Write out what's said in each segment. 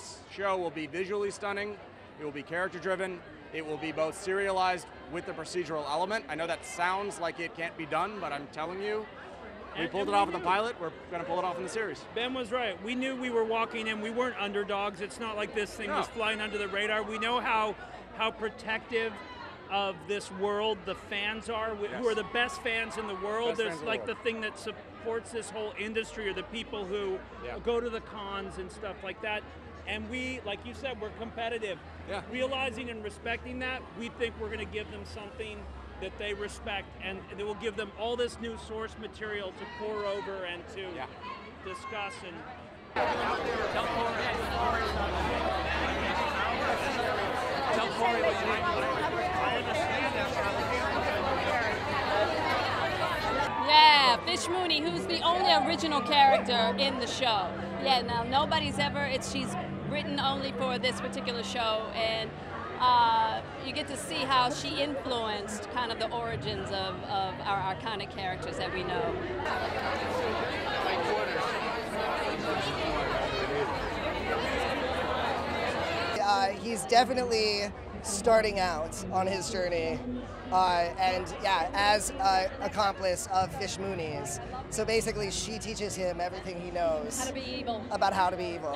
this show will be visually stunning, it will be character-driven, it will be both serialized with the procedural element. I know that sounds like it can't be done, but I'm telling you, we pulled it off in the pilot, we're going to pull it off in the series. Ben was right. We knew we were walking in. We weren't underdogs. It's not like this thing was flying under the radar. We know how protective of this world the fans are, who are the best fans in the world. There's like the thing that supports this whole industry, or the people who go to the cons and stuff like that. And we, like you said, we're competitive. Yeah. Realizing and respecting that, we think we're going to give them something that they respect, and it will give them all this new source material to pore over and to discuss. And tell Corey what you Yeah, Fish Mooney, who's the only original character in the show. Yeah, now nobody's ever, she's written only for this particular show, and you get to see how she influenced kind of the origins of our iconic characters that we know. He's definitely starting out on his journey, and yeah, as an accomplice of Fish Mooney's. So basically, she teaches him everything he knows How to be evil. About how to be evil.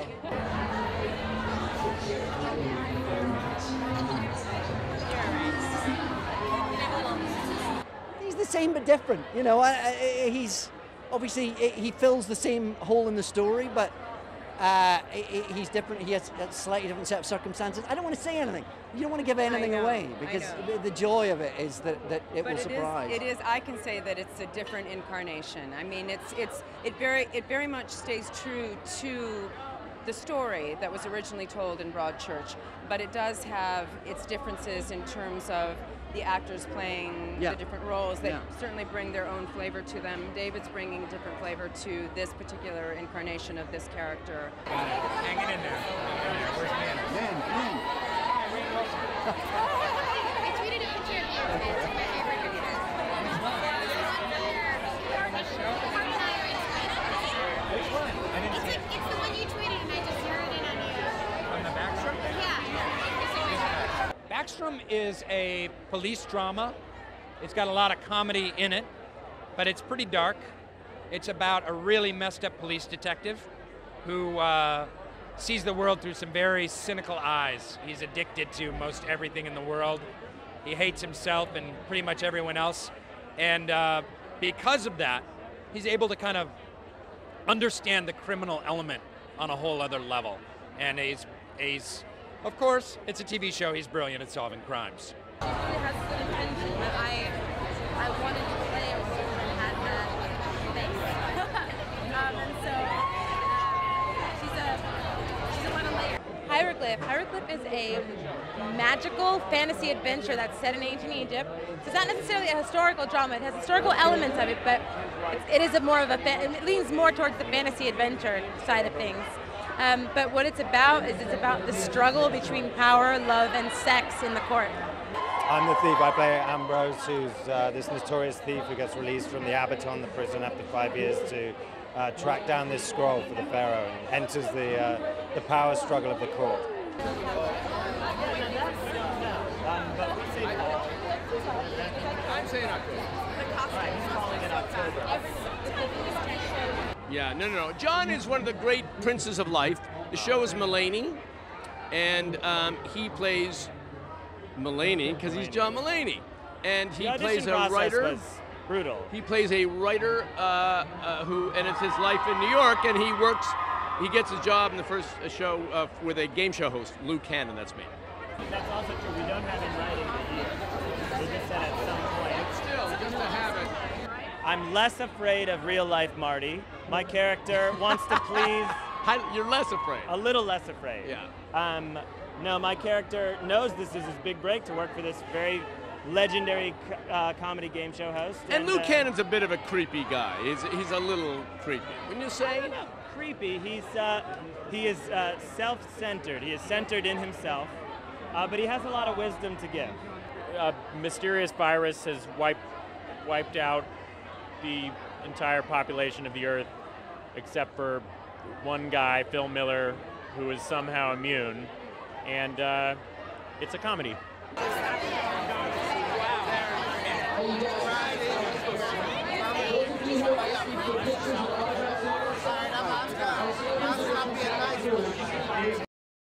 He's the same but different, you know. He's obviously, he fills the same hole in the story, but he's different. He has a slightly different set of circumstances. I don't want to say anything. You don't want to give anything away, because the joy of it is that it will surprise. It is. I can say that it's a different incarnation. I mean, it very much stays true to the story that was originally told in Broadchurch, but it does have its differences in terms of the actors playing the different roles that certainly bring their own flavor to them. David's bringing a different flavor to this particular incarnation of this character. hang it in there. Where's Ben? I tweeted a picture of you. It's my favorite picture. Which one? I didn't see it. It's the one you tweeted, and I just zeroed in on you. On the Backstrom thing? Yeah. Backstrom is a police drama. It's got a lot of comedy in it, but it's pretty dark. It's about a really messed up police detective who sees the world through some very cynical eyes. He's addicted to most everything in the world. He hates himself and pretty much everyone else. And because of that, he's able to kind of understand the criminal element on a whole other level. And he's of course, it's a TV show. He's brilliant at solving crimes. She really has good intention, but I wanted to play a role that had that face. And so she's a lot of layers. Hieroglyph. Hieroglyph is a magical fantasy adventure that's set in ancient Egypt. So it's not necessarily a historical drama. It has historical elements of it, but it is more of it leans more towards the fantasy adventure side of things. But what it's about is it's about the struggle between power, love, and sex in the court. I'm the thief. I play Ambrose, who's this notorious thief who gets released from the Abaton, the prison, after 5 years to track down this scroll for the pharaoh, and enters the power struggle of the court. I'm saying October. He's calling it October. Yeah, no. John is one of the great princes of life. The show is Mulaney, and he plays Mulaney because he's John Mulaney, and he plays a writer. Was brutal. He plays a writer and it's his life in New York, and he gets his job in the first show with a game show host, Lou Cannon. That's me. That's also true. We don't have him writing the year. We just said at some point. But still, just to have it. I'm less afraid of real life Marty. My character wants to please. You're less afraid. A little less afraid. Yeah. No, my character knows this is his big break to work for this very legendary comedy game show host. And Lou Cannon's a bit of a creepy guy. He's a little creepy. Wouldn't you say? No, creepy. He is self-centered. He is centered in himself, but he has a lot of wisdom to give. A mysterious virus has wiped out the entire population of the Earth, except for one guy, Phil Miller, who is somehow immune, and it's a comedy. Wow.